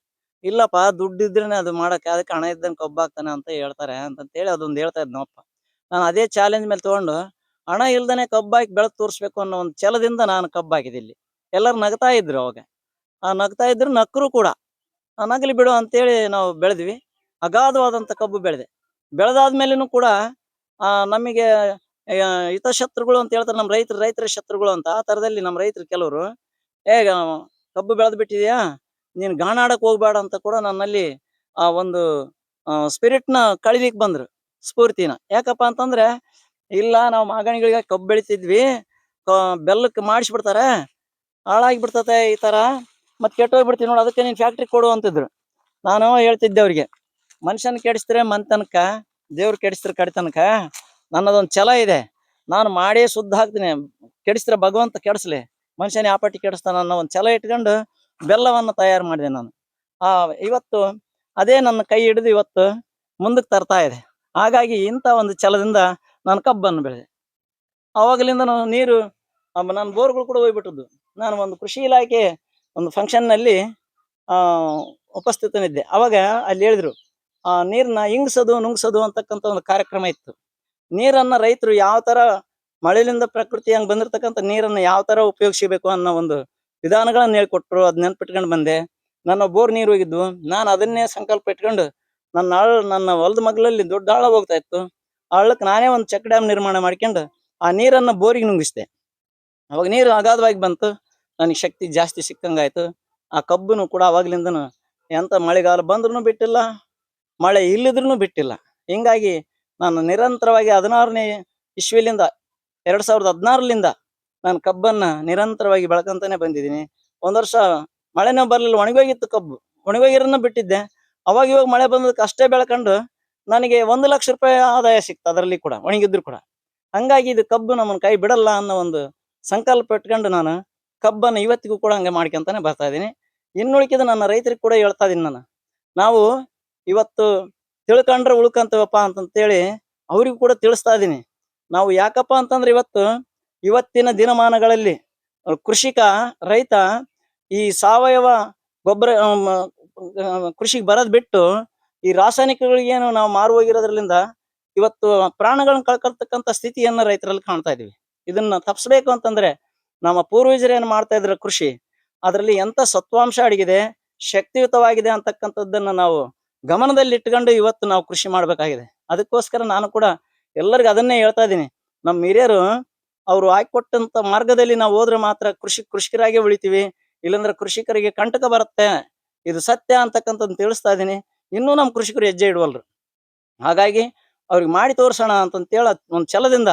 ಇಲ್ಲಪ್ಪ, ದುಡ್ಡು ಇದ್ರೇನೆ ಅದು ಮಾಡಕ್ಕೆ, ಅದಕ್ಕೆ ಹಣ ಇದ್ದನ್ ಕಬ್ಬಾಗ್ತಾನೆ ಅಂತ ಹೇಳ್ತಾರೆ ಅಂತಂತೇಳಿ ಅದೊಂದು ಹೇಳ್ತಾ ಇದ್ ನಮ್ಮಪ್ಪ. ನಾನು ಅದೇ ಚಾಲೆಂಜ್ ಮೇಲೆ ತಗೊಂಡು ಹಣ ಇಲ್ದನೆ ಕಬ್ಬಾಕಿ ಬೆಳೆದು ತೋರಿಸ್ಬೇಕು ಅನ್ನೋ ಒಂದು ಛಲದಿಂದ ನಾನು ಕಬ್ಬಾಕಿದೆ ಇಲ್ಲಿ. ಎಲ್ಲರೂ ನಗ್ತಾ ಇದ್ರು ಅವಾಗ. ನಗ್ತಾ ಇದ್ರು, ನಕ್ಕರು ಕೂಡ. ನಗಲಿ ಬಿಡು ಅಂತೇಳಿ ನಾವು ಬೆಳೆದ್ವಿ. ಅಗಾಧವಾದಂತ ಕಬ್ಬು ಬೆಳೆದೆ. ಬೆಳೆದಾದ್ಮೇಲೆನೂ ಕೂಡ ನಮಗೆ ಹಿತಶತ್ರುಗಳು ಅಂತ ಹೇಳ್ತಾರೆ, ನಮ್ಮ ರೈತರ ಶತ್ರುಗಳು ಅಂತ. ಆ ತರದಲ್ಲಿ ನಮ್ಮ ರೈತರು ಕೆಲವರು, ಹೇಗ ಕಬ್ಬು ಬೆಳೆದ್ ಬಿಟ್ಟಿದ್ಯಾ, ನೀನ್ ಗಾಣಾಡಕ್ ಹೋಗ್ಬೇಡ ಅಂತ ಕೂಡ ನನ್ನಲ್ಲಿ ಆ ಒಂದು ಸ್ಪಿರಿಟ್ ನ ಕಳಿಲಿಕ್ ಬಂದ್ರು, ಸ್ಫೂರ್ತಿನ. ಯಾಕಪ್ಪ ಅಂತಂದ್ರೆ, ಇಲ್ಲ ನಾವು ಮಾಗಣಿಗಳಿಗೆ ಕಬ್ಬು ಬೆಳಿತಿದ್ವಿ, ಬೆಲ್ಲಕ್ಕೆ ಮಾಡಿಸ್ಬಿಡ್ತಾರೆ, ಹಾಳಾಗಿ ಬಿಡ್ತತೆ ಈ ತರ, ಮತ್ತೆ ಕೆಟ್ಟೋಗ್ಬಿಡ್ತೀವಿ ನೋಡು, ಅದಕ್ಕೆ ನೀನ್ ಫ್ಯಾಕ್ಟ್ರಿ ಕೊಡು ಅಂತಿದ್ರು. ನಾನು ಹೇಳ್ತಿದ್ದೆ ಅವ್ರಿಗೆ, ಮನುಷ್ಯನ್ ಕೆಡಿಸಿದ್ರೆ ಮನ್ತನಕ, ದೇವ್ರು ಕೆಡಿಸಿದ್ರೆ ಕಡಿತನಕ. ನನ್ನದೊಂದು ಛಲ ಇದೆ, ನಾನು ಮಾಡೇ ಶುದ್ಧ ಹಾಕ್ತೀನಿ. ಕೆಡಿಸಿದ್ರೆ ಭಗವಂತ ಕೆಡಿಸ್ಲಿ, ಮನುಷ್ಯನ ಯಾಪಟ್ಟಿ ಕೆಡಿಸ್ತಾನ ಅನ್ನೋ ಒಂದು ಛಲ ಇಟ್ಕೊಂಡು ಬೆಲ್ಲವನ್ನು ತಯಾರು ಮಾಡಿದೆ ನಾನು. ಇವತ್ತು ಅದೇ ನನ್ನ ಕೈ ಹಿಡಿದು ಇವತ್ತು ಮುಂದಕ್ಕೆ ತರ್ತಾ ಇದೆ. ಹಾಗಾಗಿ ಇಂಥ ಒಂದು ಛಲದಿಂದ ನಾನು ಕಬ್ಬನ್ನು ಬೆಳೆದೆ. ಅವಾಗಲಿಂದ ನಾನು ನೀರು, ನನ್ನ ಬೋರ್ಗಳು ಕೂಡ ಹೋಗ್ಬಿಟ್ಟದ್ದು. ನಾನು ಒಂದು ಕೃಷಿ ಇಲಾಖೆ ಒಂದು ಫಂಕ್ಷನ್ ನಲ್ಲಿ ಉಪಸ್ಥಿತನಿದ್ದೆ. ಅವಾಗ ಅಲ್ಲಿ ಹೇಳಿದ್ರು, ನೀರನ್ನ ಇಂಗ್ಸೋದು ನುಂಗ್ಸೋದು ಅಂತಕ್ಕಂಥ ಒಂದು ಕಾರ್ಯಕ್ರಮ ಇತ್ತು. ನೀರನ್ನ ರೈತರು ಯಾವ ತರ ಮಳೆಯಿಂದ ಪ್ರಕೃತಿ ಹಂಗ್ ಬಂದಿರತಕ್ಕಂಥ ನೀರನ್ನ ಯಾವ ತರ ಉಪಯೋಗಿಸಬೇಕು ಅನ್ನೋ ಒಂದು ವಿಧಾನಗಳನ್ನ ಹೇಳ್ಕೊಟ್ರು. ಅದ್ ನೆನ್ಪಿಟ್ಕೊಂಡು ಬಂದೆ. ನನ್ನ ಬೋರ್ ನೀರು ಹೋಗಿದ್ವು, ನಾನು ಅದನ್ನೇ ಸಂಕಲ್ಪ ಇಟ್ಕೊಂಡು ನನ್ನ ಹೊಲದ ಮಗ್ಲಲ್ಲಿ ದೊಡ್ಡ ಹಳ್ಳ ಹೋಗ್ತಾ ಇತ್ತು. ಆ ಹಳ್ಳಕ್ಕೆ ನಾನೇ ಒಂದು ಚೆಕ್ ಡ್ಯಾಮ್ ನಿರ್ಮಾಣ ಮಾಡ್ಕೊಂಡು ಆ ನೀರನ್ನ ಬೋರಿಗೆ ನುಂಗಿಸ್ದೆ. ಅವಾಗ ನೀರು ಅಗಾಧವಾಗಿ ಬಂತು, ನನಗೆ ಶಕ್ತಿ ಜಾಸ್ತಿ ಸಿಕ್ಕಂಗಾಯ್ತು. ಆ ಕಬ್ಬುನು ಕೂಡ ಅವಾಗ್ಲಿಂದನು ಎಂತ ಮಳೆಗಾಲ ಬಂದ್ರು ಬಿಟ್ಟಿಲ್ಲ, ಮಳೆ ಇಲ್ಲಿದ್ರು ಬಿಟ್ಟಿಲ್ಲ. ಹಿಂಗಾಗಿ ನಾನು ನಿರಂತರವಾಗಿ 16ನೇ ಇಸ್ವಿಲಿಂದ 2016ಲಿಂದ ನಾನು ಕಬ್ಬನ್ನ ನಿರಂತರವಾಗಿ ಬೆಳ್ಕೊಂತಾನೆ ಬಂದಿದ್ದೀನಿ. ಒಂದ್ ವರ್ಷ ಮಳೆನೇ ಬರ್ಲಿಲ್ಲ, ಒಣಗೋಗಿತ್ತು ಕಬ್ಬು, ಒಣಗೋಗಿರೋನ್ನ ಬಿಟ್ಟಿದ್ದೆ. ಅವಾಗ ಇವಾಗ ಮಳೆ ಬಂದದಕ್ಕೆ ಅಷ್ಟೇ ಬೆಳ್ಕೊಂಡು ನನಗೆ 1 ಲಕ್ಷ ರೂಪಾಯಿ ಆದಾಯ ಸಿಕ್ತು, ಅದರಲ್ಲಿ ಕೂಡ ಒಣಗಿದ್ರು ಕೂಡ. ಹಂಗಾಗಿ ಇದು ಕಬ್ಬು ನಮ್ಮನ್ನ ಕೈ ಬಿಡಲ್ಲ ಅನ್ನೋ ಒಂದು ಸಂಕಲ್ಪ ಇಟ್ಕೊಂಡು ನಾನು ಕಬ್ಬನ್ನು ಇವತ್ತಿಗೂ ಕೂಡ ಹಂಗೆ ಮಾಡ್ಕೊಂತಾನೆ ಬರ್ತಾ ಇದ್ದೀನಿ. ಇನ್ನುಳಿಕಿದ ನನ್ನ ರೈತರಿಗೆ ಕೂಡ ಹೇಳ್ತಾ ಇದೀನಿ ನಾನು, ನಾವು ಇವತ್ತು ತಿಳ್ಕೊಂಡ್ರೆ ಉಳ್ಕಂತವಪ್ಪ ಅಂತಂತೇಳಿ ಅವ್ರಿಗೂ ಕೂಡ ತಿಳಿಸ್ತಾ ಇದೀನಿ. ನಾವು ಯಾಕಪ್ಪ ಅಂತಂದ್ರೆ ಇವತ್ತಿನ ದಿನಮಾನಗಳಲ್ಲಿ ಕೃಷಿಕ ರೈತ ಈ ಸಾವಯವ ಗೊಬ್ಬರ ಕೃಷಿಗೆ ಬರೋದ್ ಬಿಟ್ಟು ಈ ರಾಸಾಯನಿಕಗಳಿಗೇನು ನಾವು ಮಾರು ಹೋಗಿರೋದ್ರಿಂದ ಇವತ್ತು ಪ್ರಾಣಗಳನ್ನ ಕಳ್ಕೊಳ್ತಕ್ಕಂಥ ಸ್ಥಿತಿಯನ್ನ ರೈತರಲ್ಲಿ ಕಾಣ್ತಾ ಇದೀವಿ. ಇದನ್ನ ತಪ್ಪಿಸ್ಬೇಕು ಅಂತಂದ್ರೆ ನಮ್ಮ ಪೂರ್ವಜರು ಏನ್ ಮಾಡ್ತಾ ಇದ್ರ ಕೃಷಿ, ಅದರಲ್ಲಿ ಎಂತ ಸತ್ವಾಂಶ ಅಡಗಿದೆ, ಶಕ್ತಿಯುತವಾಗಿದೆ ಅಂತಕ್ಕಂಥದ್ದನ್ನ ನಾವು ಗಮನದಲ್ಲಿ ಇಟ್ಕೊಂಡು ಇವತ್ತು ನಾವು ಕೃಷಿ ಮಾಡ್ಬೇಕಾಗಿದೆ. ಅದಕ್ಕೋಸ್ಕರ ನಾನು ಕೂಡ ಎಲ್ಲರಿಗೂ ಅದನ್ನೇ ಹೇಳ್ತಾ ಇದ್ದೀನಿ. ನಮ್ಮ ಹಿರಿಯರು ಅವ್ರು ಹಾಕಿಕೊಟ್ಟಂತ ಮಾರ್ಗದಲ್ಲಿ ನಾವು ಹೋದ್ರೆ ಮಾತ್ರ ಕೃಷಿಕರಾಗಿ ಉಳಿತೀವಿ, ಇಲ್ಲಾಂದ್ರೆ ಕೃಷಿಕರಿಗೆ ಕಂಟಕ ಬರುತ್ತೆ. ಇದು ಸತ್ಯ ಅಂತಕ್ಕಂಥದ್ದು ತಿಳಿಸ್ತಾ ಇದ್ದೀನಿ. ಇನ್ನೂ ನಮ್ಮ ಕೃಷಿಕರು ಹೆಜ್ಜೆ ಇಡುವಲ್ರು. ಹಾಗಾಗಿ ಅವ್ರಿಗೆ ಮಾಡಿ ತೋರ್ಸೋಣ ಅಂತಂತೇಳ ಒಂದು ಛಲದಿಂದ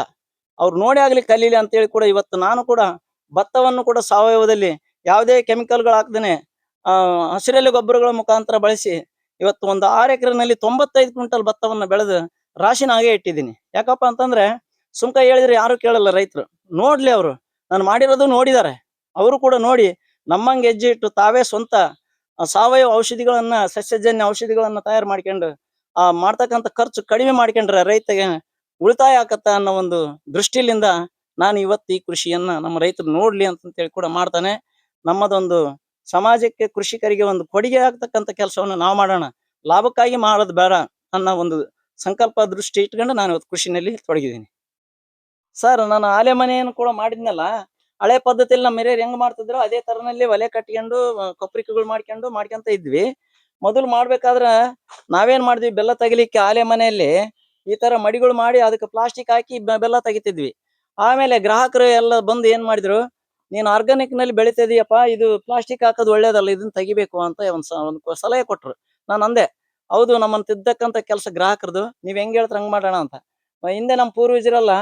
ಅವ್ರು ನೋಡಿ ಆಗ್ಲಿ ಕಲೀಲಿ ಅಂತೇಳಿ ಕೂಡ ಇವತ್ತು ನಾನು ಕೂಡ ಭತ್ತವನ್ನು ಕೂಡ ಸಾವಯವದಲ್ಲಿ ಯಾವುದೇ ಕೆಮಿಕಲ್ಗಳು ಹಾಕ್ದೇನೆ ಹಸಿರೆಲೆ ಗೊಬ್ಬರಗಳ ಮುಖಾಂತರ ಬಳಸಿ ಇವತ್ತು ಒಂದು 6 ಎಕರೆನಲ್ಲಿ 95 ಕ್ವಿಂಟಲ್ ಭತ್ತವನ್ನು ಬೆಳೆದು ರಾಶಿನ ಹಾಗೆ ಇಟ್ಟಿದ್ದೀನಿ. ಯಾಕಪ್ಪ ಅಂತಂದ್ರೆ ಸುಮ್ಕ ಹೇಳಿದ್ರೆ ಯಾರು ಕೇಳಲ್ಲ ರೈತರು. ನೋಡ್ಲಿ, ಅವರು ನಾನು ಮಾಡಿರೋದು ನೋಡಿದ್ದಾರೆ. ಅವರು ಕೂಡ ನೋಡಿ ನಮ್ಮಂಗೆ ಹೆಜ್ಜೆ ಇಟ್ಟು ತಾವೇ ಸ್ವಂತ ಸಾವಯವ ಔಷಧಿಗಳನ್ನ, ಸಸ್ಯಜನ್ಯ ಔಷಧಿಗಳನ್ನ ತಯಾರು ಮಾಡ್ಕೊಂಡು ಮಾಡ್ತಕ್ಕಂಥ ಖರ್ಚು ಕಡಿಮೆ ಮಾಡ್ಕೊಂಡ್ರೆ ರೈತಗೆ ಉಳಿತಾಯ ಆಕತ್ತ ಅನ್ನೋ ಒಂದು ದೃಷ್ಟಿಲಿಂದ ನಾನು ಇವತ್ತು ಈ ಕೃಷಿಯನ್ನ ನಮ್ಮ ರೈತರು ನೋಡ್ಲಿ ಅಂತೇಳಿ ಕೂಡ ಮಾಡ್ತಾನೆ. ನಮ್ಮದೊಂದು ಸಮಾಜಕ್ಕೆ, ಕೃಷಿಕರಿಗೆ ಒಂದು ಕೊಡುಗೆ ಆಗ್ತಕ್ಕಂಥ ಕೆಲಸವನ್ನು ನಾವು ಮಾಡೋಣ, ಲಾಭಕ್ಕಾಗಿ ಮಾಡೋದು ಬೇಡ ಅನ್ನೋ ಒಂದು ಸಂಕಲ್ಪ ದೃಷ್ಟಿ ಇಟ್ಕೊಂಡು ನಾನು ಇವತ್ತು ಕೃಷಿನಲ್ಲಿ ತೊಡಗಿದ್ದೀನಿ. ಸರ್, ನಾನು ಆಲೆ ಮನೆಯನ್ನು ಕೂಡ ಮಾಡಿದ್ನಲ್ಲ, ಹಳೆ ಪದ್ಧತಿಯಲ್ಲಿ ನಮ್ಮ ಹಿರಿಯರು ಹೆಂಗ್ ಮಾಡ್ತಿದ್ರು ಅದೇ ತರನಲ್ಲಿ ಒಲೆ ಕಟ್ಕೊಂಡು ಕೊಪ್ರಿಕೆಗಳು ಮಾಡ್ಕೊಂತ ಇದ್ವಿ. ಮೊದಲು ಮಾಡ್ಬೇಕಾದ್ರ ನಾವೇನ್ ಮಾಡಿದ್ವಿ, ಬೆಲ್ಲ ತೆಗಿಲಿಕ್ಕೆ ಆಲೆ ಮನೆಯಲ್ಲಿ ಈ ತರ ಮಡಿಗಳು ಮಾಡಿ ಅದಕ್ಕೆ ಪ್ಲಾಸ್ಟಿಕ್ ಹಾಕಿ ಬೆಲ್ಲ ತೆಗಿತಿದ್ವಿ. ಆಮೇಲೆ ಗ್ರಾಹಕರು ಎಲ್ಲ ಬಂದು ಏನ್ ಮಾಡಿದ್ರು, ನೀನ್ ಆರ್ಗಾನಿಕ್ ನಲ್ಲಿ ಬೆಳಿತಿದೀಯಪ್ಪ, ಇದು ಪ್ಲಾಸ್ಟಿಕ್ ಹಾಕೋದು ಒಳ್ಳೇದಲ್ಲ, ಇದನ್ನ ತೆಗಿಬೇಕು ಅಂತ ಒಂದು ಸಲಹೆ ಕೊಟ್ರು. ನಾನು ಅಂದೆ, ಹೌದು, ನಮ್ಮನ್ನ ತಿದ್ದಕ್ಕಂತ ಕೆಲಸ ಗ್ರಾಹಕರದು, ನೀವ್ ಹೆಂಗ್ ಹೇಳ್ತಾರ ಹಂಗ್ ಮಾಡೋಣ ಅಂತ. ಹಿಂದೆ ನಮ್ಮ ಪೂರ್ವಜರೆಲ್ಲ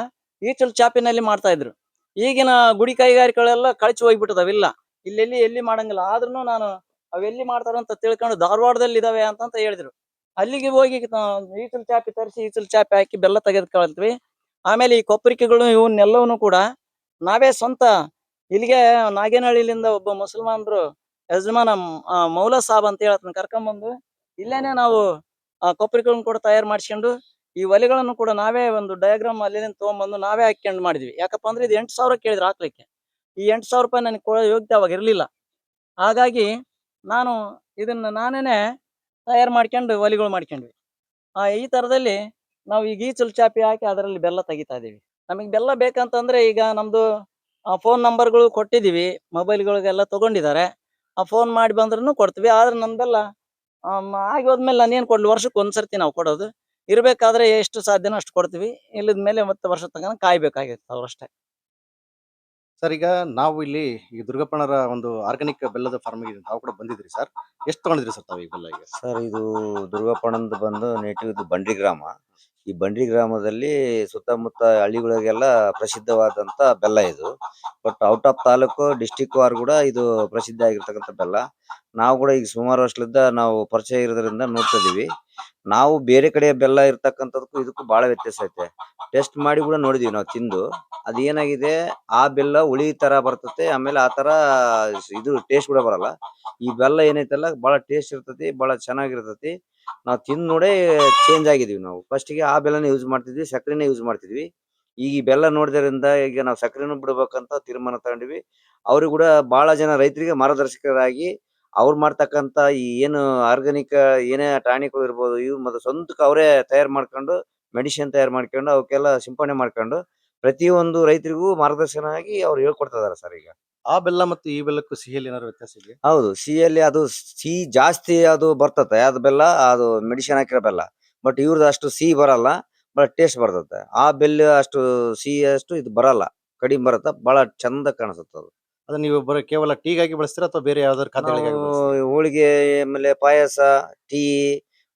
ಈಚಲು ಚಾಪಿನಲ್ಲಿ ಮಾಡ್ತಾ ಇದ್ರು. ಈಗಿನ ಗುಡಿ ಕೈಗಾರಿಕೆಗಳೆಲ್ಲ ಕಳಚಿ ಹೋಗ್ಬಿಟ್ಟದವಿಲ್ಲ, ಇಲ್ಲೆಲ್ಲಿ ಎಲ್ಲಿ ಮಾಡಂಗಿಲ್ಲ. ಆದ್ರೂ ನಾನು ಅವೆಲ್ಲಿ ಮಾಡ್ತಾರಂತ ತಿಳ್ಕೊಂಡು ಧಾರವಾಡದಲ್ಲಿ ಇದಾವೆ ಅಂತ ಹೇಳಿದ್ರು. ಅಲ್ಲಿಗೆ ಹೋಗಿ ಈಚಲು ಚಾಪಿ ತರಿಸಿ ಈಚಲು ಚಾಪಿ ಹಾಕಿ ಬೆಲ್ಲ ತೆಗೆದುಕೊಳ್ತೀವಿ. ಆಮೇಲೆ ಈ ಕೊಪ್ಪರಿಕೆಗಳು ಇವನ್ನೆಲ್ಲವನ್ನು ಕೂಡ ನಾವೇ ಸ್ವಂತ ಇಲ್ಲಿಗೆ ನಾಗೇನಹಳ್ಳಿಲಿಂದ ಒಬ್ಬ ಮುಸಲ್ಮಾನರು ಯಜಮಾನ ಮೌಲಾ ಸಾಬ್ ಅಂತ ಹೇಳತ್ನ ಕರ್ಕೊಂಬಂದು ಇಲ್ಲೇನೆ ನಾವು ಕೊಪ್ಪರಿಕೆಗಳನ್ನು ಕೂಡ ತಯಾರು ಮಾಡಿಸ್ಕೊಂಡು ಈ ಒಲೆಗಳನ್ನು ಕೂಡ ನಾವೇ ಒಂದು ಡಯಾಗ್ರಾಮ್ ಅಲ್ಲಿಂದ ತಗೊಂಡ್ಬಂದು ನಾವೇ ಹಾಕ್ಕೊಂಡು ಮಾಡಿದ್ವಿ. ಯಾಕಪ್ಪ ಅಂದ್ರೆ ಇದು 8,000 ಕೇಳಿದ್ರು ಹಾಕ್ಲಿಕ್ಕೆ. ಈ 8,000 ರೂಪಾಯಿ ನನಗೆ ಕೊಡೋ ಯೋಗ್ಯತೆ ಅವಾಗ ಇರಲಿಲ್ಲ. ಹಾಗಾಗಿ ನಾನು ಇದನ್ನ ನಾನೇನೆ ತಯಾರು ಮಾಡ್ಕೊಂಡು ಒಲೆಗಳು ಮಾಡ್ಕೊಂಡ್ವಿ. ಈ ತರದಲ್ಲಿ ನಾವು ಈಗ ಈಚಲು ಚಾಪಿ ಹಾಕಿ ಅದರಲ್ಲಿ ಬೆಲ್ಲ ತೆಗಿತಾ ಇದೀವಿ. ನಮಗೆ ಬೆಲ್ಲ ಬೇಕಂತಂದ್ರೆ ಈಗ ನಮ್ದು ಫೋನ್ ನಂಬರ್ಗಳು ಕೊಟ್ಟಿದೀವಿ, ಮೊಬೈಲ್ಗಳಿಗೆಲ್ಲ ತಗೊಂಡಿದ್ದಾರೆ. ಫೋನ್ ಮಾಡಿ ಬಂದ್ರೂ ಕೊಡ್ತೀವಿ. ಆದ್ರೆ ನನ್ನ ಬೆಲ್ಲ ಆಗಿ ಹೋದ್ಮೇಲೆ ನಾನೇನು ಕೊಡ್ಲಿ, ವರ್ಷಕ್ಕೆ ಒಂದ್ಸರ್ತಿ ನಾವು ಕೊಡೋದು. ಇರ್ಬೇಕಾದ್ರೆ ಎಷ್ಟು ಸಾಧ್ಯನೋ ಅಷ್ಟು ಕೊಡ್ತೀವಿ. ಇಲ್ಲದ ಮೇಲೆ ಮತ್ತೆ ವರ್ಷ ತನಕ ಕಾಯ್ಬೇಕಾಗಿತ್ತು ಅವರಷ್ಟೇ. ಸರ್, ಈಗ ನಾವು ಇಲ್ಲಿ ಈ ದುರ್ಗಪ್ಪಣ್ಣರ ಒಂದು ಆರ್ಗಾನಿಕ್ ಬೆಲ್ಲದ ಫಾರ್ಮಿಗೆ ತಾವು ಕೂಡ ಬಂದಿದ್ರಿ ಸರ್. ಎಷ್ಟು ತಗೊಂಡಿದ್ರಿ ಸರ್ ತಾವು ಈ ಬೆಲ್ಲ ಈಗ? ಸರ್, ಇದು ದುರ್ಗಪ್ಪಣಂದು ಬಂದು ನೇಟಿವ್ ಇದು ಬಂಡ್ರಿ ಗ್ರಾಮ. ಈ ಬಂಡ್ರಿ ಗ್ರಾಮದಲ್ಲಿ ಸುತ್ತಮುತ್ತ ಹಳ್ಳಿಗಳಿಗೆಲ್ಲ ಪ್ರಸಿದ್ಧವಾದಂತ ಬೆಲ್ಲ ಇದು. But out of taluk district war ಕೂಡ ಇದು ಪ್ರಸಿದ್ಧ ಆಗಿರ್ತಕ್ಕಂಥ ಬೆಲ್ಲ. ನಾವು ಕೂಡ ಈಗ ಸುಮಾರು ವರ್ಷದಿಂದ ನಾವು ಪರಿಚಯ ಇರೋದ್ರಿಂದ ನೋಡ್ತಾ ಇದೀವಿ. ನಾವು ಬೇರೆ ಕಡೆ ಬೆಲ್ಲ ಇರ್ತಕ್ಕಂಥದಕ್ಕೂ ಇದಕ್ಕೂ ಬಹಳ ವ್ಯತ್ಯಾಸ ಐತೆ. ಟೆಸ್ಟ್ ಮಾಡಿ ಕೂಡ ನೋಡಿದೀವಿ ನಾವು ತಿಂದು. ಅದೇನಾಗಿದೆ, ಆ ಬೆಲ್ಲ ಹುಳಿ ತರ ಬರ್ತತೆ, ಆಮೇಲೆ ಆ ತರ ಇದು ಟೇಸ್ಟ್ ಕೂಡ ಬರಲ್ಲ. ಈ ಬೆಲ್ಲ ಏನೈತಲ್ಲ ಬಹಳ ಟೇಸ್ಟ್ ಇರ್ತತಿ, ಬಹಳ ಚೆನ್ನಾಗಿರ್ತತಿ. ನಾವು ತಿಂದ್ ನೋಡೇ ಚೇಂಜ್ ಆಗಿದೀವಿ. ನಾವು ಫಸ್ಟ್ ಗೆ ಆ ಬೆಲ್ಲನ ಯೂಸ್ ಮಾಡ್ತಿದ್ವಿ, ಸಕ್ಕರೆನೇ ಯೂಸ್ ಮಾಡ್ತಿದ್ವಿ. ಈಗ ಈ ಬೆಲ್ಲ ನೋಡಿದ್ರಿಂದ ಈಗ ನಾವು ಸಕ್ಕರೆನೂ ಬಿಡ್ಬೇಕಂತ ತೀರ್ಮಾನ ತಗೊಂಡಿವಿ. ಅವ್ರಿಗೆ ಕೂಡ ಬಹಳ ಜನ ರೈತರಿಗೆ ಮಾರ್ಗದರ್ಶಕರಾಗಿ ಅವ್ರು ಮಾಡ್ತಕ್ಕಂತ ಈ ಏನು ಆರ್ಗಾನಿಕ್ ಏನೇ ಟಾನಿಕ್ಗಳು ಇರ್ಬೋದು, ಇವ್ ಮತ್ತೆ ಸ್ವಂತಕ್ಕೆ ಅವರೇ ತಯಾರು ಮಾಡ್ಕೊಂಡು ಮೆಡಿಸಿನ್ ತಯಾರು ಮಾಡ್ಕೊಂಡು ಅವಕ್ಕೆಲ್ಲ ಸಿಂಪಡಣೆ ಮಾಡ್ಕೊಂಡು ಪ್ರತಿಯೊಂದು ರೈತರಿಗೂ ಮಾರ್ಗದರ್ಶನ ಆಗಿ ಅವ್ರು ಹೇಳ್ಕೊಡ್ತಾ ಇದಾರೆ ಸರ್ ಈಗ. ಆ ಬೆಲ್ಲ ಮತ್ತು ಈ ಬೆಲ್ಲಕ್ಕೂ ಸಿಹಿಯಲ್ಲಿ ಏನಾದ್ರು ವ್ಯತ್ಯಾಸ ಇದೆಯಾ? ಹೌದು, ಸಿಹಿಯಲ್ಲಿ ಅದು ಸಿಹಿ ಜಾಸ್ತಿ ಅದು ಬರ್ತತೆ. ಅದು ಬೆಲ್ಲ ಅದು ಮೆಡಿಸಿನ್ ಹಾಕಿರೋ ಬೆಲ್ಲ. ಬಟ್ ಇವ್ರದ್ದು ಅಷ್ಟು ಸಿಹಿ ಬರಲ್ಲ, ಬಟ್ ಟೇಸ್ಟ್ ಬರ್ತತೆ. ಆ ಬೆಲ್ಲ ಅಷ್ಟು ಸಿಹಿ ಅಷ್ಟು ಇದು ಬರಲ್ಲ, ಕಡಿಮೆ ಬರುತ್ತೆ, ಬಹಳ ಚಂದ ಕಾಣಿಸುತ್ತೆ ಅದು. ಅದನ್ನ ನೀವು ಬರೀ ಕೇವಲ ಟೀಗಾಗಿ ಬಳಸ್ತೀರಾ ಅಥವಾ ಬೇರೆ ಯಾವ್ದಾದ್ರು ಖಾದ್ಯಗಳಿಗಾಗಿ ನಾವು ಬಳಸ್ತೀರಾ? ಹೋಳಿಗೆ, ಆಮೇಲೆ ಪಾಯಸ, ಟೀ,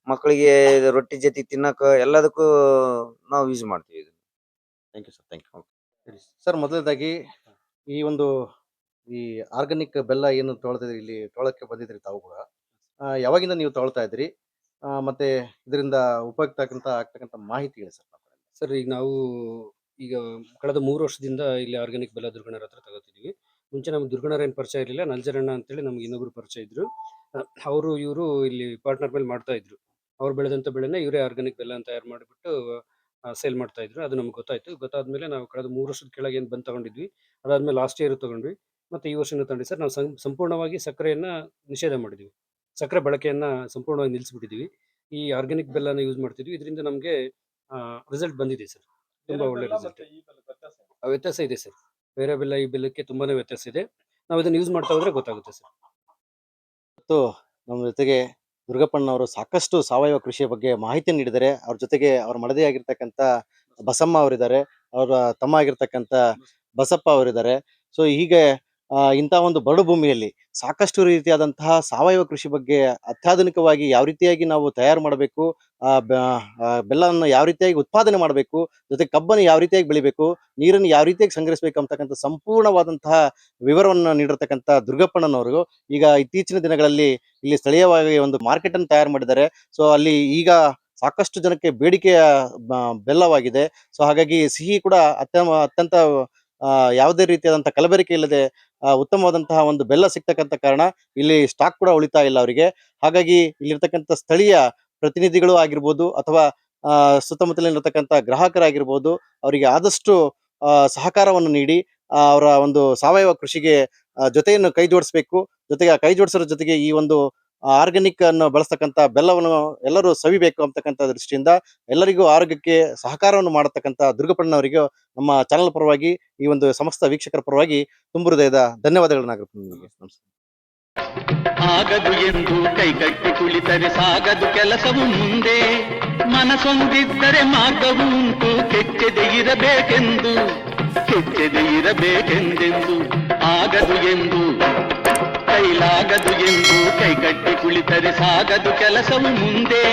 ಮಕ್ಕಳಿಗೆ ಇದು ರೊಟ್ಟಿ ಜೊತೆ ತಿನ್ನಕ ಎಲ್ಲದಕ್ಕೂ ನಾವು ಯೂಸ್ ಮಾಡ್ತೀವಿ ಇದು. Thank you sir, thank you. Sir, ಮೊದಲನೇದಾಗಿ ಈ ಒಂದು ಈ ಆರ್ಗಾನಿಕ್ ಬೆಲ್ಲ ಏನು ತೊಗೊಳ್ತಿದ್ರಿ, ಇಲ್ಲಿ ತೊಗೊಳಕ್ಕೆ ಬಂದಿದ್ರಿ ತಾವು ಕೂಡ, ಯಾವಾಗಿಂದ ನೀವು ತೊಗೊಳ್ತಾ ಇದ್ರಿ? ಮತ್ತೆ ಇದರಿಂದ ಉಪಯುಕ್ತ ಆಗ್ತಕ್ಕಂಥ ಮಾಹಿತಿ ಹೇಳಿ ಸರ್. ಸರ್, ಈಗ ನಾವು ಈಗ ಕಳೆದ 3 ವರ್ಷದಿಂದ ಇಲ್ಲಿ ಆರ್ಗಾನಿಕ್ ಬೆಲ್ಲ ದುರ್ಗಣ್ಣರ ಹತ್ರ ತಗೋತಿದ್ವಿ. ಮುಂಚೆ ನಮ್ಗೆ ದುರ್ಗಣ್ಣರ ಏನು ಪರಿಚಯ ಇರಲಿಲ್ಲ, ನಂಜರಣ್ಣ ಅಂತೇಳಿ ನಮ್ಗೆ ಇನ್ನೊಬ್ರು ಪರಿಚಯ ಇದ್ರು. ಅವರು ಇವರು ಇಲ್ಲಿ ಪಾರ್ಟ್ನರ್ ಮೇಲೆ ಮಾಡ್ತಾ ಇದ್ರು. ಅವ್ರು ಬೆಳೆದಂಥ ಬೆಳೆನ ಇವರೇ ಆರ್ಗಾನಿಕ್ ಬೆಲ್ಲ ಅಂತ ತಯಾರು ಮಾಡಿಬಿಟ್ಟು ಸೇಲ್ ಮಾಡ್ತಾ ಇದ್ರು. ಅದು ನಮ್ಗೆ ಗೊತ್ತಾಯ್ತು. ಗೊತ್ತಾದ್ಮೇಲೆ ನಾವು ಕಳೆದ 3 ವರ್ಷದ ಕೆಳಗೆ ಏನು ಬಂದು ತಗೊಂಡಿದ್ವಿ. ಅದಾದ್ಮೇಲೆ ಲಾಸ್ಟ್ ಇಯರ್ ತಗೊಂಡ್ವಿ. ಮತ್ತೆ ಈ ವರ್ಷನೂ ತಗೊಂಡ್ವಿ ಸರ್. ನಾವು ಸಂಪೂರ್ಣವಾಗಿ ಸಕ್ಕರೆಯನ್ನ ನಿಷೇಧ ಮಾಡಿದ್ವಿ. ಸಕ್ಕರೆ ಬಳಕೆಯನ್ನ ಸಂಪೂರ್ಣವಾಗಿ ನಿಲ್ಲಿಸ್ಬಿಟ್ಟಿದ್ವಿ. ಈ ಆರ್ಗಾನಿಕ್ ಬೆಲ್ಲನ ಯೂಸ್ ಮಾಡ್ತಿದ್ವಿ. ಇದರಿಂದ ನಮಗೆ ರಿಸಲ್ಟ್ ಬಂದಿದೆ ಸರ್. ತುಂಬಾ ಒಳ್ಳೆ ರಿಸಲ್ಟ್. ವ್ಯತ್ಯಾಸ ಇದೆ ಸರ್. ಬೇರೆ ಬೆಲ್ಲ ಈ ಬೆಲ್ಲಕ್ಕೆ ತುಂಬಾನೇ ವ್ಯತ್ಯಾಸ ಇದೆ. ನಾವು ಇದನ್ನ ಯೂಸ್ ಮಾಡ್ತಾ ಹೋದ್ರೆ ಗೊತ್ತಾಗುತ್ತೆ ಸರ್. ಮತ್ತು ನಮ್ಮ ಜೊತೆಗೆ ದುರ್ಗಪ್ಪಣ್ಣವರು ಸಾಕಷ್ಟು ಸಾವಯವ ಕೃಷಿಯ ಬಗ್ಗೆ ಮಾಹಿತಿ ನೀಡಿದ್ದಾರೆ. ಅವ್ರ ಜೊತೆಗೆ ಅವ್ರ ಮಡದಿ ಆಗಿರ್ತಕ್ಕಂಥ ಬಸಮ್ಮ ಅವರಿದ್ದಾರೆ, ಅವರ ತಮ್ಮ ಆಗಿರ್ತಕ್ಕಂಥ ಬಸಪ್ಪ ಅವರಿದ್ದಾರೆ. ಸೊ ಹೀಗೆ ಇಂಥ ಒಂದು ಬರಡು ಭೂಮಿಯಲ್ಲಿ ಸಾಕಷ್ಟು ರೀತಿಯಾದಂತಹ ಸಾವಯವ ಕೃಷಿ ಬಗ್ಗೆ ಅತ್ಯಾಧುನಿಕವಾಗಿ ಯಾವ ರೀತಿಯಾಗಿ ನಾವು ತಯಾರು ಮಾಡಬೇಕು, ಬೆಲ್ಲವನ್ನು ಯಾವ ರೀತಿಯಾಗಿ ಉತ್ಪಾದನೆ ಮಾಡಬೇಕು, ಜೊತೆಗೆ ಕಬ್ಬನ್ನು ಯಾವ ರೀತಿಯಾಗಿ ಬೆಳಿಬೇಕು, ನೀರನ್ನು ಯಾವ ರೀತಿಯಾಗಿ ಸಂಗ್ರಹಿಸಬೇಕು ಅಂತಕ್ಕಂಥ ಸಂಪೂರ್ಣವಾದಂತಹ ವಿವರವನ್ನು ನೀಡಿರ್ತಕ್ಕಂಥ ದುರ್ಗಪ್ಪಣ್ಣನವರು ಈಗ ಇತ್ತೀಚಿನ ದಿನಗಳಲ್ಲಿ ಇಲ್ಲಿ ಸ್ಥಳೀಯವಾಗಿ ಒಂದು ಮಾರ್ಕೆಟ್ ಅನ್ನು ತಯಾರು ಮಾಡಿದ್ದಾರೆ. ಸೊ ಅಲ್ಲಿ ಈಗ ಸಾಕಷ್ಟು ಜನಕ್ಕೆ ಬೇಡಿಕೆಯ ಬೆಲ್ಲವಾಗಿದೆ. ಸೊ ಹಾಗಾಗಿ ಸಿಹಿ ಕೂಡ ಅತ್ಯಂತ ಯಾವುದೇ ರೀತಿಯಾದಂತಹ ಕಲಬೆರಕೆ ಇಲ್ಲದೆ ಉತ್ತಮವಾದಂತಹ ಒಂದು ಬೆಲ್ಲ ಸಿಗ್ತಕ್ಕಂಥ ಕಾರಣ ಇಲ್ಲಿ ಸ್ಟಾಕ್ ಕೂಡ ಉಳಿತಾ ಇಲ್ಲ ಅವರಿಗೆ. ಹಾಗಾಗಿ ಇಲ್ಲಿರ್ತಕ್ಕಂಥ ಸ್ಥಳೀಯ ಪ್ರತಿನಿಧಿಗಳು ಆಗಿರ್ಬೋದು ಅಥವಾ ಸುತ್ತಮುತ್ತಲಿರ್ತಕ್ಕಂಥ ಗ್ರಾಹಕರಾಗಿರ್ಬೋದು, ಅವರಿಗೆ ಆದಷ್ಟು ಸಹಕಾರವನ್ನು ನೀಡಿ ಅವರ ಒಂದು ಸಾವಯವ ಕೃಷಿಗೆ ಜೊತೆಯನ್ನು ಕೈ ಜೋಡಿಸ್ಬೇಕು. ಜೊತೆಗೆ ಆ ಕೈ ಜೋಡಿಸೋದ್ರ ಜೊತೆಗೆ ಈ ಒಂದು ಆರ್ಗಾನಿಕ್ ಅನ್ನು ಬಳಸ್ತಕ್ಕಂಥ ಬೆಲ್ಲವನ್ನು ಎಲ್ಲರೂ ಸವಿಬೇಕು ಅಂತಕ್ಕಂಥ ದೃಷ್ಟಿಯಿಂದ ಎಲ್ಲರಿಗೂ ಆರೋಗ್ಯಕ್ಕೆ ಸಹಕಾರವನ್ನು ಮಾಡತಕ್ಕಂಥ ದುರ್ಗಪ್ಪಣ್ಣವರಿಗೆ ನಮ್ಮ ಚಾನಲ್ ಪರವಾಗಿ, ಈ ಒಂದು ಸಮಸ್ತ ವೀಕ್ಷಕರ ಪರವಾಗಿ ತುಂಬು ಹೃದಯದ ಧನ್ಯವಾದಗಳನ್ನ ನಿಮಗೆ. ನಮಸ್ಕಾರ. ಆಗದು ಎಂದು ಕೈಕಟ್ಟಿ ಕುಳಿತರೆ ಸಾಗದು ಕೆಲಸವು ಮುಂದೆ. ಮನಸೊಂದಿದ್ದರೆ ಮಾರ್ಗವು ಉಂಟು, ಕೆಚ್ಚದೆ ಇರಬೇಕೆಂದೆಂದು. ಆಗದು ಎಂದು ಕೈಲಾಗದು ಎಂದು ಕೈಕಟ್ಟಿ ಕುಳಿತರೆ ಸಾಗದು ಕೆಲಸವು ಮುಂದೆ.